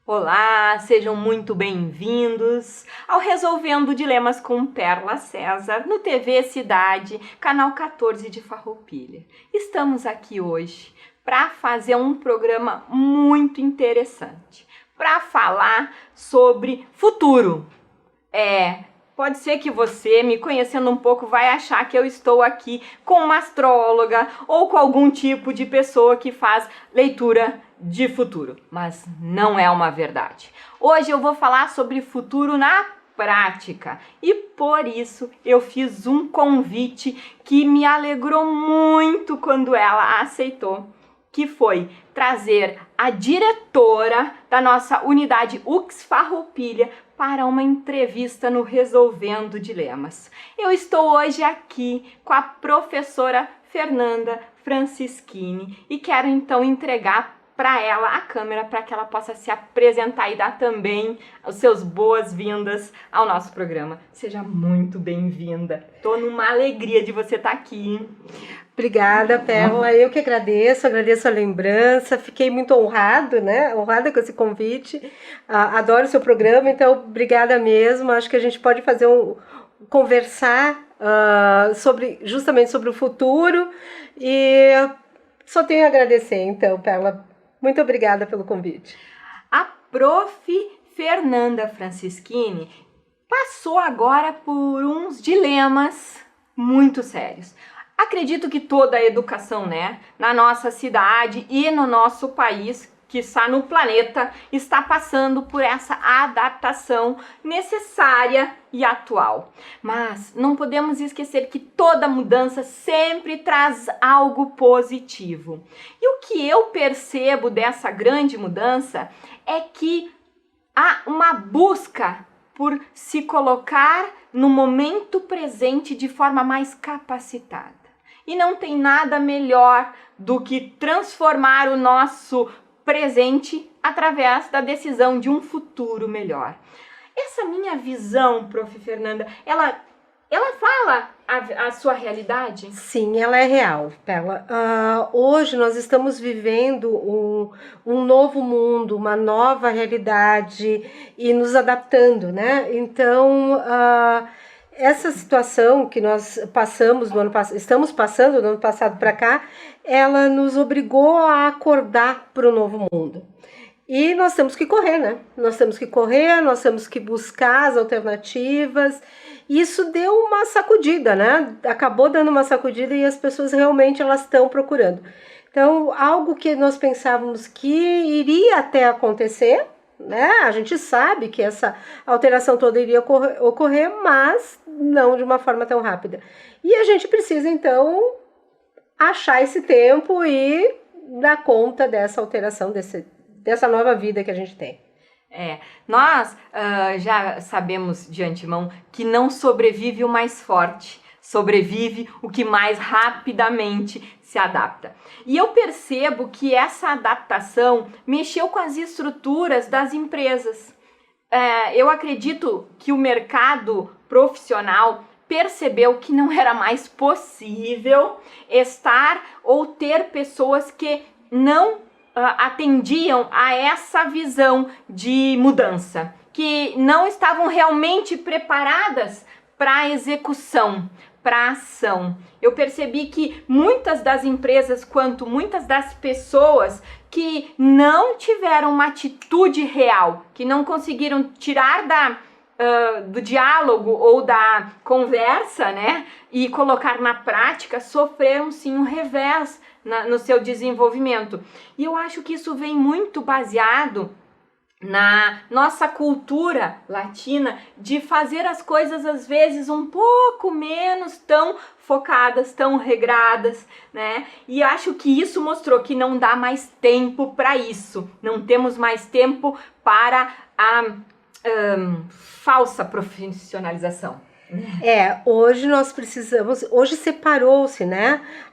Olá, sejam muito bem-vindos ao Resolvendo Dilemas com Perla César, no TV Cidade, canal 14 de Farroupilha. Estamos aqui hoje para fazer um programa muito interessante, para falar sobre futuro. Pode ser que você, me conhecendo um pouco, vai achar que eu estou aqui com uma astróloga ou com algum tipo de pessoa que faz leitura de futuro, mas não é uma verdade. Hoje eu vou falar sobre futuro na prática e por isso eu fiz um convite que me alegrou muito quando ela aceitou, que foi trazer a diretora da nossa unidade UX Farroupilha para uma entrevista no Resolvendo Dilemas. Eu estou hoje aqui com a professora Fernanda Francischini e quero então entregar para ela a câmera para que ela possa se apresentar e dar também os seus boas-vindas ao nosso programa. Seja muito bem-vinda. Estou numa alegria de você estar aqui. Obrigada, Perla. Eu que agradeço a lembrança. Fiquei muito honrada com esse convite. Adoro o seu programa, então obrigada mesmo. Acho que a gente pode fazer conversar justamente sobre o futuro e só tenho a agradecer, então, Perla. Muito obrigada pelo convite. A prof. Fernanda Francischini passou agora por uns dilemas muito sérios. Acredito que toda a educação, na nossa cidade e no nosso país, que está no planeta, está passando por essa adaptação necessária e atual. Mas não podemos esquecer que toda mudança sempre traz algo positivo. E o que eu percebo dessa grande mudança é que há uma busca por se colocar no momento presente de forma mais capacitada. E não tem nada melhor do que transformar o nosso presente através da decisão de um futuro melhor. Essa minha visão, prof. Fernanda, ela fala a sua realidade? Sim, ela é real, Perla. Hoje nós estamos vivendo um novo mundo, uma nova realidade e nos adaptando, né? Então, essa situação que nós estamos passando do ano passado para cá, ela nos obrigou a acordar para o novo mundo. E nós temos que correr, né? Nós temos que buscar as alternativas. Isso deu uma sacudida, né? Acabou dando uma sacudida e as pessoas realmente elas estão procurando. Então, algo que nós pensávamos que iria até acontecer, né? A gente sabe que essa alteração toda iria ocorrer, mas não de uma forma tão rápida. E a gente precisa, então, achar esse tempo e dar conta dessa alteração, dessa nova vida que a gente tem. Nós já sabemos de antemão que não sobrevive o mais forte, sobrevive o que mais rapidamente se adapta. E eu percebo que essa adaptação mexeu com as estruturas das empresas. Eu acredito que o mercado profissional percebeu que não era mais possível estar ou ter pessoas que não atendiam a essa visão de mudança, que não estavam realmente preparadas para a execução, para a ação. Eu percebi que muitas das empresas, quanto muitas das pessoas que não tiveram uma atitude real, que não conseguiram tirar do diálogo ou da conversa, e colocar na prática, sofreram sim um revés no seu desenvolvimento. E eu acho que isso vem muito baseado na nossa cultura latina de fazer as coisas às vezes um pouco menos tão focadas, tão regradas, E acho que isso mostrou que não dá mais tempo para isso. Não temos mais tempo para a falsa profissionalização. Hoje separou-se,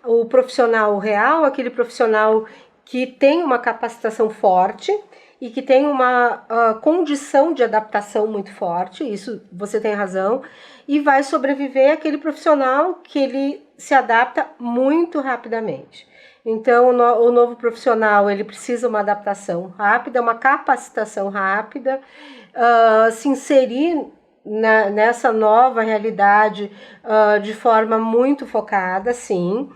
o profissional real, aquele profissional que tem uma capacitação forte e que tem uma condição de adaptação muito forte, isso você tem razão, e vai sobreviver aquele profissional que ele se adapta muito rapidamente. Então, o novo profissional, ele precisa uma adaptação rápida, uma capacitação rápida, se inserir nessa nova realidade de forma muito focada, sim.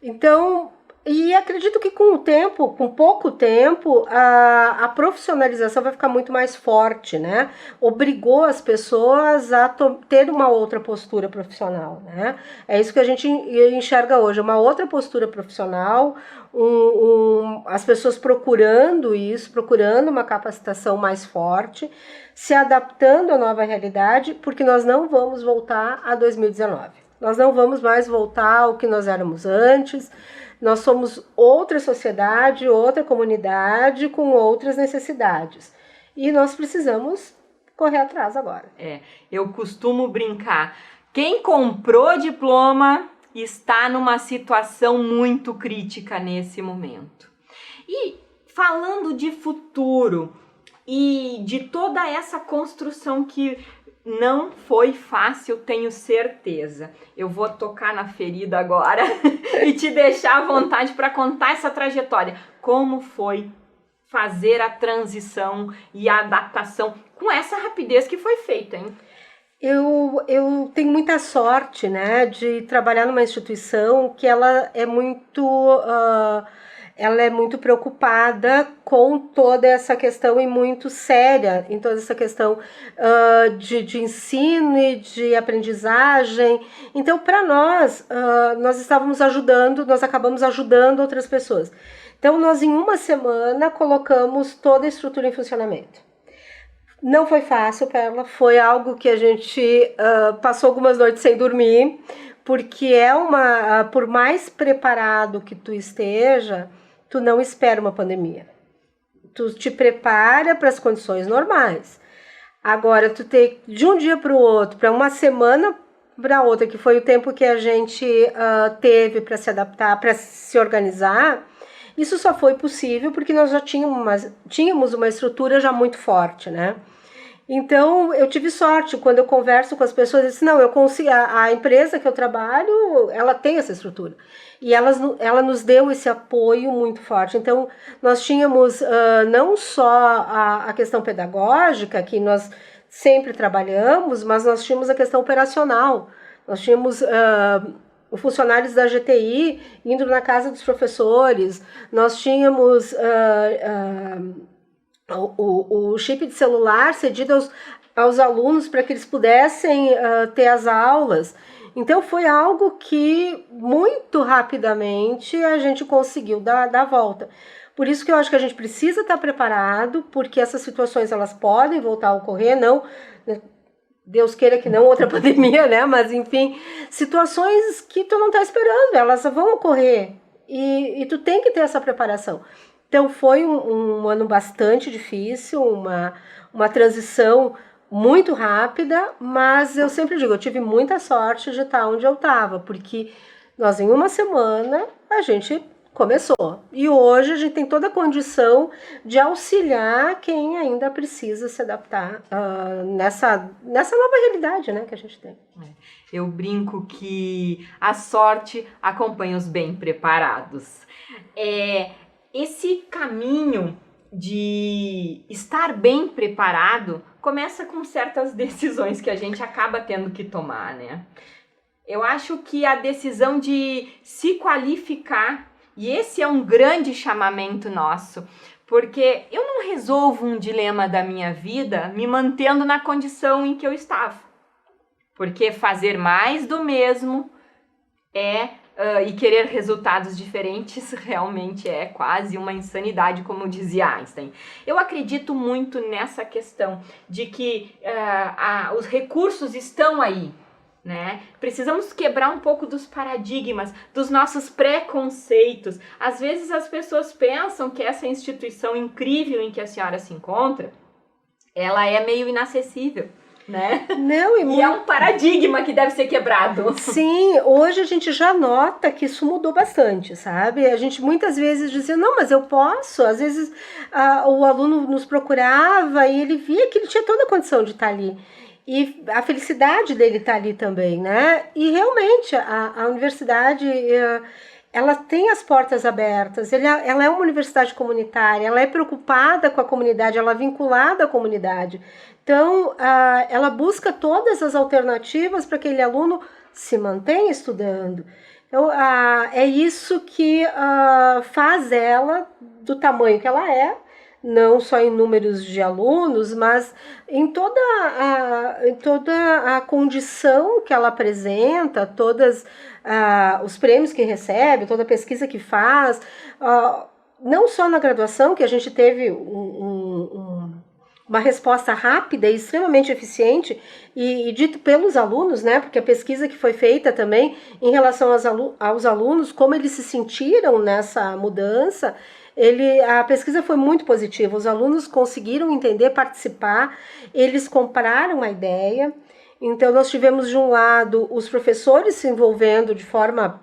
Então, e acredito que com o tempo, com pouco tempo, a profissionalização vai ficar muito mais forte, né? Obrigou as pessoas a ter uma outra postura profissional, né? É isso que a gente enxerga hoje, uma outra postura profissional, as pessoas procurando isso, procurando uma capacitação mais forte, se adaptando à nova realidade, porque nós não vamos voltar a 2019. Nós não vamos mais voltar ao que nós éramos antes. Nós somos outra sociedade, outra comunidade com outras necessidades. E nós precisamos correr atrás agora. Eu costumo brincar. Quem comprou diploma está numa situação muito crítica nesse momento. E falando de futuro e de toda essa construção que não foi fácil, tenho certeza. Eu vou tocar na ferida agora e te deixar à vontade para contar essa trajetória. Como foi fazer a transição e a adaptação com essa rapidez que foi feita, hein? Eu tenho muita sorte, né, de trabalhar numa instituição que ela é muito preocupada com toda essa questão e muito séria em toda essa questão de ensino e de aprendizagem. Então, para nós, nós acabamos ajudando outras pessoas. Então, nós em uma semana colocamos toda a estrutura em funcionamento. Não foi fácil, Perla, foi algo que a gente passou algumas noites sem dormir, porque por mais preparado que tu esteja, tu não espera uma pandemia. Tu te prepara para as condições normais. Agora, tu ter de um dia para o outro, para uma semana para outra, que foi o tempo que a gente teve para se adaptar, para se organizar, isso só foi possível porque nós já tínhamos uma estrutura já muito forte, né? Então, eu tive sorte, quando eu converso com as pessoas, eu disse, não, eu consigo, a empresa que eu trabalho, ela tem essa estrutura. E ela nos deu esse apoio muito forte. Então, nós tínhamos não só a questão pedagógica, que nós sempre trabalhamos, mas nós tínhamos a questão operacional. Nós tínhamos os funcionários da GTI indo na casa dos professores, nós tínhamos o chip de celular cedido aos alunos para que eles pudessem ter as aulas. Então foi algo que muito rapidamente a gente conseguiu dar a volta. Por isso que eu acho que a gente precisa estar preparado, porque essas situações elas podem voltar a ocorrer, não, Deus queira que não outra pandemia, né? Mas enfim, situações que tu não está esperando, elas vão ocorrer e tu tem que ter essa preparação. Então foi um ano bastante difícil, uma transição muito rápida, mas eu sempre digo, eu tive muita sorte de estar onde eu estava, porque nós em uma semana a gente começou. E hoje a gente tem toda a condição de auxiliar quem ainda precisa se adaptar nessa nova realidade, né, que a gente tem. Eu brinco que a sorte acompanha os bem preparados. Esse caminho de estar bem preparado começa com certas decisões que a gente acaba tendo que tomar, né? Eu acho que a decisão de se qualificar, e esse é um grande chamamento nosso, porque eu não resolvo um dilema da minha vida me mantendo na condição em que eu estava. Porque fazer mais do mesmo e querer resultados diferentes realmente é quase uma insanidade, como dizia Einstein. Eu acredito muito nessa questão de que os recursos estão aí, né? Precisamos quebrar um pouco dos paradigmas, dos nossos preconceitos. Às vezes as pessoas pensam que essa instituição incrível em que a senhora se encontra, ela é meio inacessível, né? Não, e é um paradigma que deve ser quebrado. Sim, hoje a gente já nota que isso mudou bastante, sabe? A gente muitas vezes dizia, não, mas eu posso. Às vezes o aluno nos procurava e ele via que ele tinha toda a condição de estar ali. E a felicidade dele estar ali também, né? E realmente a universidade ela tem as portas abertas, ela é uma universidade comunitária, ela é preocupada com a comunidade, ela é vinculada à comunidade. Então, ela busca todas as alternativas para que aquele aluno se mantenha estudando. Então, é isso que faz ela do tamanho que ela é, não só em números de alunos, mas em toda a condição que ela apresenta, todos os prêmios que recebe, toda a pesquisa que faz, não só na graduação, que a gente teve uma resposta rápida e extremamente eficiente e dito pelos alunos, né? Porque a pesquisa que foi feita também em relação aos alunos, como eles se sentiram nessa mudança, a pesquisa foi muito positiva. Os alunos conseguiram entender, participar, eles compraram a ideia. Então, nós tivemos de um lado os professores se envolvendo de forma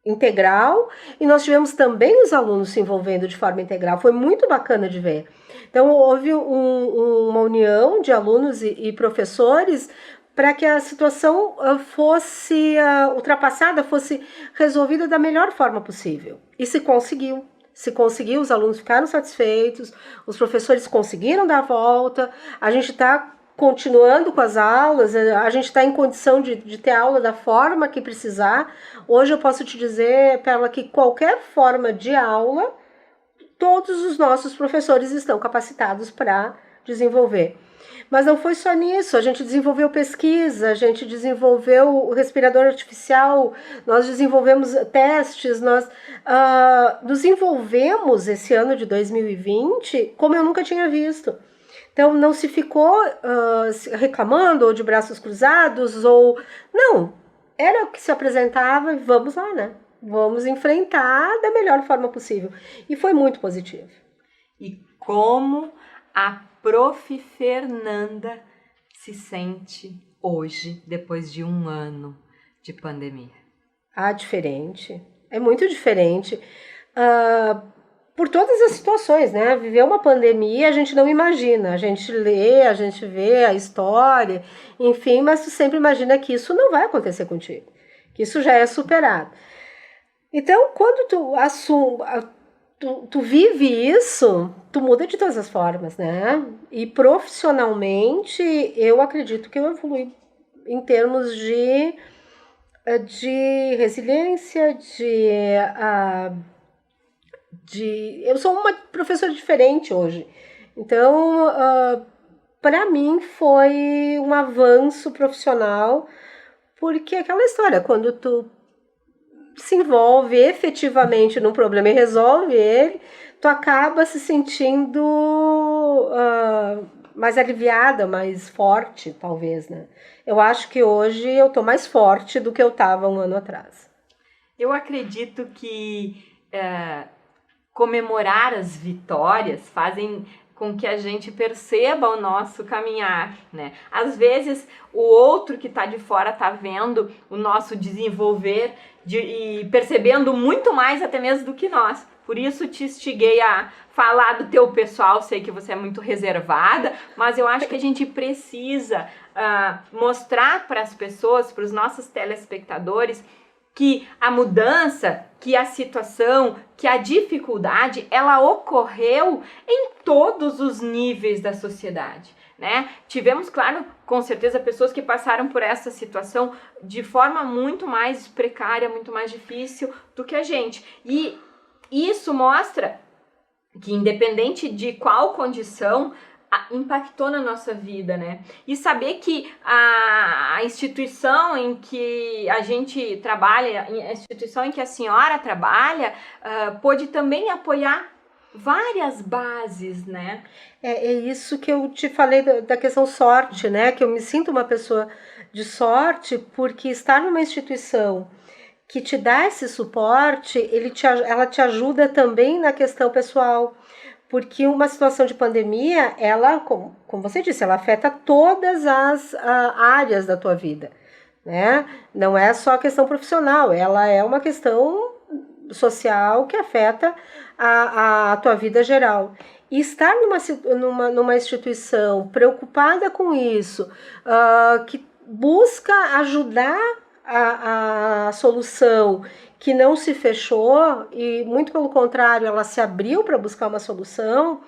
integral e nós tivemos também os alunos se envolvendo de forma integral. Foi muito bacana de ver. Então, houve uma união de alunos e professores para que a situação fosse ultrapassada, fosse resolvida da melhor forma possível. E se conseguiu. Se conseguiu, os alunos ficaram satisfeitos, os professores conseguiram dar a volta, a gente está continuando com as aulas, a gente está em condição de ter aula da forma que precisar. Hoje eu posso te dizer, Pérola, que qualquer forma de aula, todos os nossos professores estão capacitados para desenvolver. Mas não foi só nisso, a gente desenvolveu pesquisa, a gente desenvolveu o respirador artificial, nós desenvolvemos testes, nós nos envolvemos esse ano de 2020 como eu nunca tinha visto. Então não se ficou reclamando ou de braços cruzados, ou não, era o que se apresentava e vamos lá, né? Vamos enfrentar da melhor forma possível. E foi muito positivo. E como a Prof. Fernanda se sente hoje, depois de um ano de pandemia? Diferente. É muito diferente. Por todas as situações, né? Viver uma pandemia a gente não imagina. A gente lê, a gente vê a história, enfim, mas tu sempre imagina que isso não vai acontecer contigo. Que isso já é superado. Então, quando tu vive isso, tu muda de todas as formas, né? E profissionalmente, eu acredito que eu evolui em termos de resiliência, eu sou uma professora diferente hoje. Então, para mim foi um avanço profissional, porque aquela história, quando tu se envolve efetivamente num problema e resolve ele, tu acaba se sentindo mais aliviada, mais forte, talvez, né? Eu acho que hoje eu tô mais forte do que eu estava um ano atrás. Eu acredito que comemorar as vitórias fazem com que a gente perceba o nosso caminhar, né? Às vezes o outro que está de fora está vendo o nosso desenvolver e percebendo muito mais até mesmo do que nós. Por isso te instiguei a falar do teu pessoal, sei que você é muito reservada, mas eu acho que a gente precisa mostrar para as pessoas, para os nossos telespectadores, que a mudança, que a situação, que a dificuldade, ela ocorreu em todos os níveis da sociedade, né? Tivemos, claro, com certeza, pessoas que passaram por essa situação de forma muito mais precária, muito mais difícil do que a gente. E isso mostra que, independente de qual condição, impactou na nossa vida, né? E saber que a instituição em que a gente trabalha, a instituição em que a senhora trabalha, pôde também apoiar várias bases, né? É isso que eu te falei da questão sorte, né? Que eu me sinto uma pessoa de sorte porque estar numa instituição que te dá esse suporte, ela te ajuda também na questão pessoal. Porque uma situação de pandemia, ela, como você disse, ela afeta todas as áreas da tua vida, né? Não é só a questão profissional, ela é uma questão social que afeta a tua vida geral. E estar numa instituição preocupada com isso, que busca ajudar a solução que não se fechou, e muito pelo contrário, ela se abriu para buscar uma solução,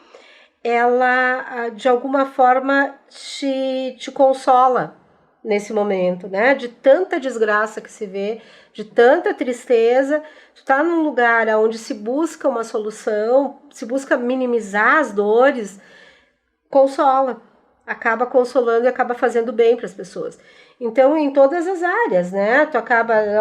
ela de alguma forma te consola nesse momento, né? De tanta desgraça que se vê, de tanta tristeza, tu tá num lugar onde se busca uma solução, se busca minimizar as dores, consola, acaba consolando e acaba fazendo bem para as pessoas. Então, em todas as áreas, né?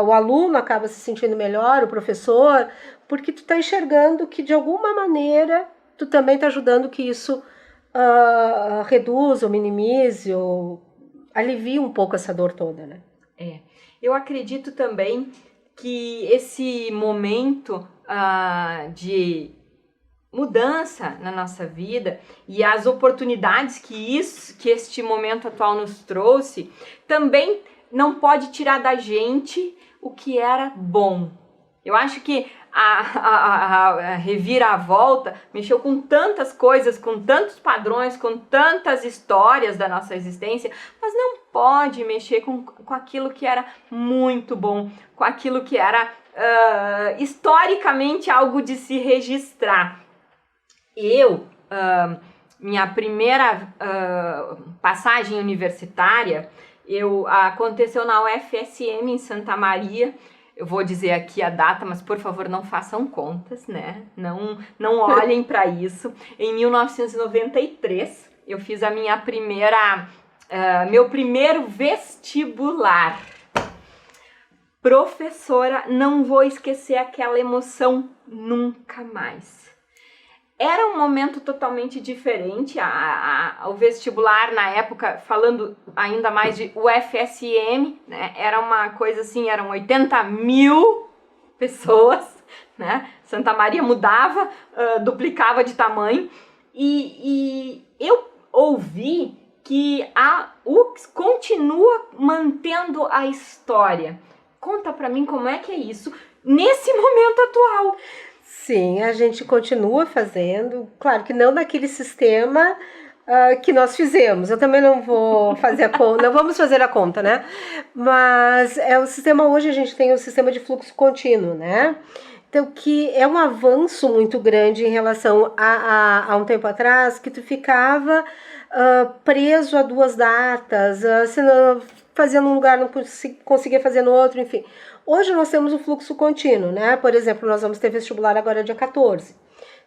O aluno acaba se sentindo melhor, o professor, porque tu tá enxergando que de alguma maneira tu também tá ajudando que isso reduza ou minimize ou alivie um pouco essa dor toda, né? Eu acredito também que esse momento de mudança na nossa vida e as oportunidades que este momento atual nos trouxe também não pode tirar da gente o que era bom. Eu acho que a reviravolta mexeu com tantas coisas, com tantos padrões, com tantas histórias da nossa existência, mas não pode mexer com aquilo que era muito bom, com aquilo que era historicamente algo de se registrar. Minha primeira passagem universitária aconteceu na UFSM em Santa Maria. Eu vou dizer aqui a data, mas por favor não façam contas, né? Não olhem para isso. Em 1993, eu fiz a minha meu primeiro vestibular. Professora, não vou esquecer aquela emoção nunca mais. Era um momento totalmente diferente, o vestibular na época, falando ainda mais de UFSM, né, era uma coisa assim, eram 80 mil pessoas, né, Santa Maria mudava, duplicava de tamanho, e eu ouvi que a UX continua mantendo a história. Conta pra mim como é que é isso nesse momento atual. Sim, a gente continua fazendo, claro que não naquele sistema que nós fizemos. Eu também não vou fazer a conta, não vamos fazer a conta, né? Mas o sistema hoje, a gente tem o sistema de fluxo contínuo, né? Então, que é um avanço muito grande em relação a um tempo atrás, que tu ficava preso a duas datas, se não fazia num lugar, não conseguia fazer no outro, enfim. Hoje nós temos o fluxo contínuo, né? Por exemplo, nós vamos ter vestibular agora dia 14.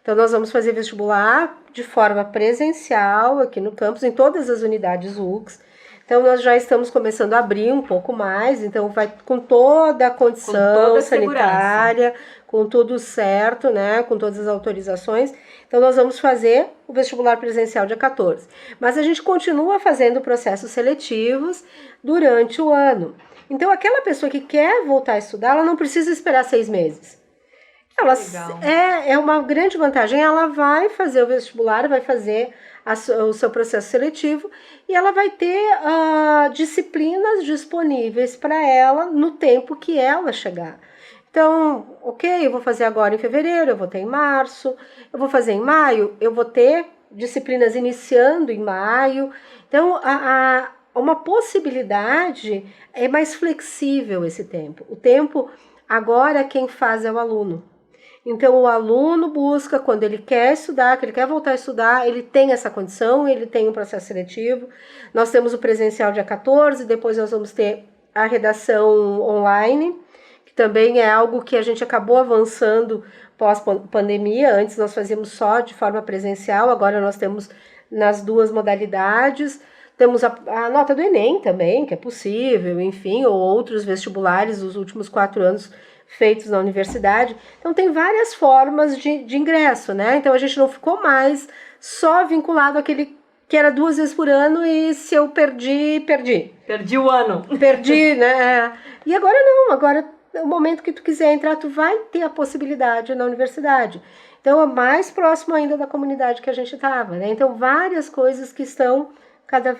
Então, nós vamos fazer vestibular de forma presencial aqui no campus, em todas as unidades UX. Então, nós já estamos começando a abrir um pouco mais, então vai com toda a condição sanitária, com tudo certo, né? Com todas as autorizações. Então, nós vamos fazer o vestibular presencial dia 14. Mas a gente continua fazendo processos seletivos durante o ano. Então, aquela pessoa que quer voltar a estudar, ela não precisa esperar 6 meses. É uma grande vantagem. Ela vai fazer o vestibular, vai fazer o seu processo seletivo e ela vai ter disciplinas disponíveis para ela no tempo que ela chegar. Então, ok, eu vou fazer agora em fevereiro, eu vou ter em março, eu vou fazer em maio, eu vou ter disciplinas iniciando em maio. Então, uma possibilidade é mais flexível esse tempo. O tempo, agora, quem faz é o aluno. Então, o aluno busca, quando ele quer estudar, que ele quer voltar a estudar, ele tem essa condição, ele tem um processo seletivo. Nós temos o presencial dia 14, depois nós vamos ter a redação online, que também é algo que a gente acabou avançando pós-pandemia. Antes nós fazíamos só de forma presencial, agora nós temos nas duas modalidades. Temos a nota do Enem também, que é possível, enfim, ou outros vestibulares dos últimos 4 anos feitos na universidade. Então, tem várias formas de ingresso, né? Então, a gente não ficou mais só vinculado àquele que era 2 vezes por ano e se eu perdi. Perdi o ano. Perdi, né? E agora não, agora o momento que tu quiser entrar, tu vai ter a possibilidade na universidade. Então, é mais próximo ainda da comunidade que a gente estava, né? Então, várias coisas que estão cada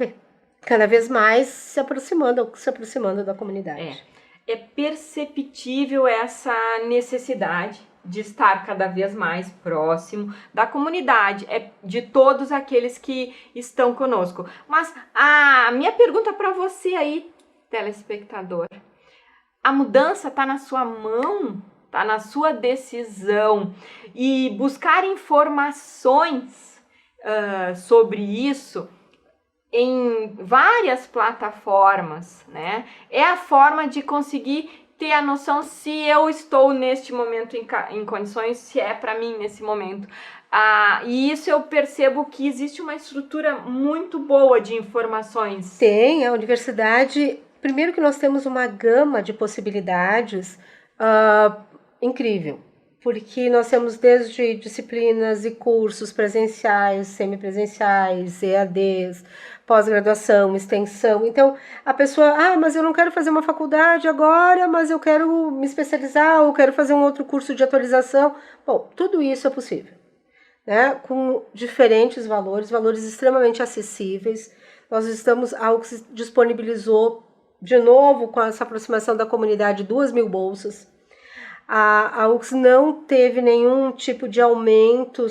vez mais se aproximando da comunidade. É perceptível essa necessidade de estar cada vez mais próximo da comunidade, de todos aqueles que estão conosco. Mas a minha pergunta para você aí, telespectador, a mudança está na sua mão, está na sua decisão. E buscar informações sobre isso em várias plataformas, né? É a forma de conseguir ter a noção se eu estou neste momento em condições, se é para mim nesse momento. E isso eu percebo que existe uma estrutura muito boa de informações. Tem, a universidade, primeiro que nós temos uma gama de possibilidades incrível, porque nós temos desde disciplinas e cursos presenciais, semipresenciais, EADs, pós-graduação, extensão. Então, a pessoa, mas eu não quero fazer uma faculdade agora, mas eu quero me especializar, ou quero fazer um outro curso de atualização. Bom, tudo isso é possível, né? Com diferentes valores extremamente acessíveis. Nós estamos, a UX disponibilizou, de novo, com essa aproximação da comunidade, 2.000 bolsas. A UX não teve nenhum tipo de aumento,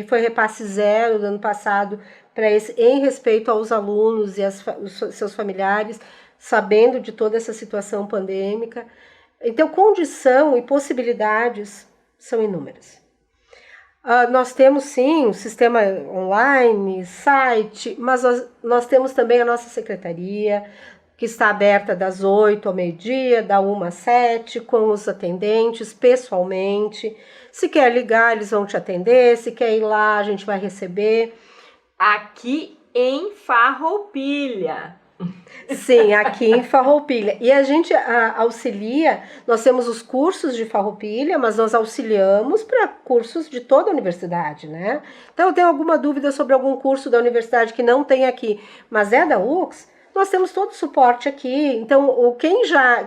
foi repasse zero do ano passado em respeito aos alunos e os seus familiares, sabendo de toda essa situação pandêmica. Então, condição e possibilidades são inúmeras. Nós temos, sim, um sistema online, site, mas nós temos também a nossa secretaria, que está aberta das 8 ao meio-dia, da 1 às 7, com os atendentes pessoalmente. Se quer ligar, eles vão te atender. Se quer ir lá, a gente vai receber. Aqui em Farroupilha. Sim, aqui em Farroupilha. E a gente auxilia, nós temos os cursos de Farroupilha, mas nós auxiliamos para cursos de toda a universidade, né? Então, eu tenho alguma dúvida sobre algum curso da universidade que não tem aqui, mas é da UX, nós temos todo o suporte aqui. Então,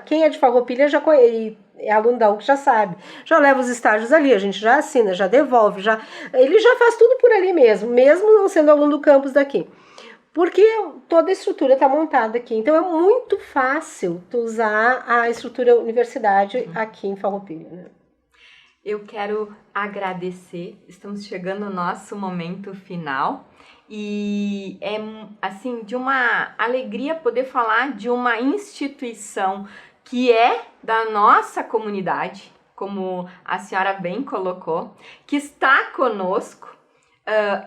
quem é de Farroupilha e é aluno da UX já sabe. Já leva os estágios ali, a gente já assina, já devolve, ele já faz tudo por ali mesmo não sendo aluno do campus daqui. Porque toda a estrutura está montada aqui. Então, é muito fácil tu usar a estrutura universidade aqui em Farroupilha, né? Eu quero agradecer. Estamos chegando ao nosso momento final. E é, assim, de uma alegria poder falar de uma instituição que é da nossa comunidade, como a senhora bem colocou, que está conosco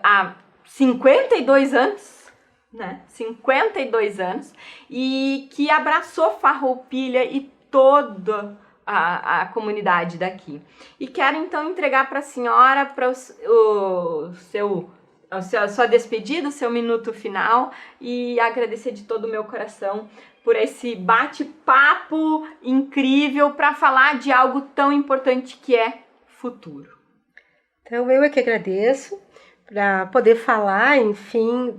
há 52 anos, né? 52 anos, e que abraçou Farroupilha e toda a comunidade daqui. E quero então entregar para a senhora para a sua despedida, o seu minuto final, e agradecer de todo o meu coração por esse bate-papo incrível para falar de algo tão importante que é futuro. Então, eu é que agradeço para poder falar, enfim,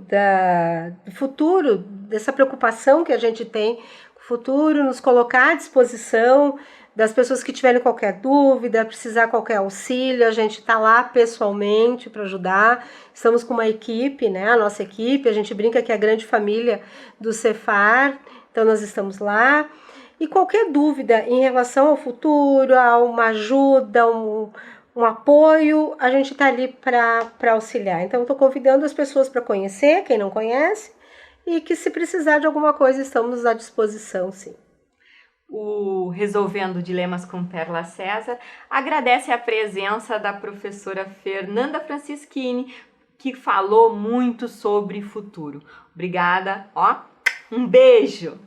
do futuro, dessa preocupação que a gente tem com o futuro, nos colocar à disposição das pessoas que tiverem qualquer dúvida, precisar qualquer auxílio, a gente está lá pessoalmente para ajudar. Estamos com uma equipe, né? A nossa equipe, a gente brinca que é a grande família do Cefar, então nós estamos lá. E qualquer dúvida em relação ao futuro, a uma ajuda, um apoio, a gente está ali para auxiliar. Então, estou convidando as pessoas para conhecer, quem não conhece, e que se precisar de alguma coisa, estamos à disposição, sim. O Resolvendo Dilemas com Perla César agradece a presença da professora Fernanda Francischini, que falou muito sobre futuro. Obrigada, um beijo!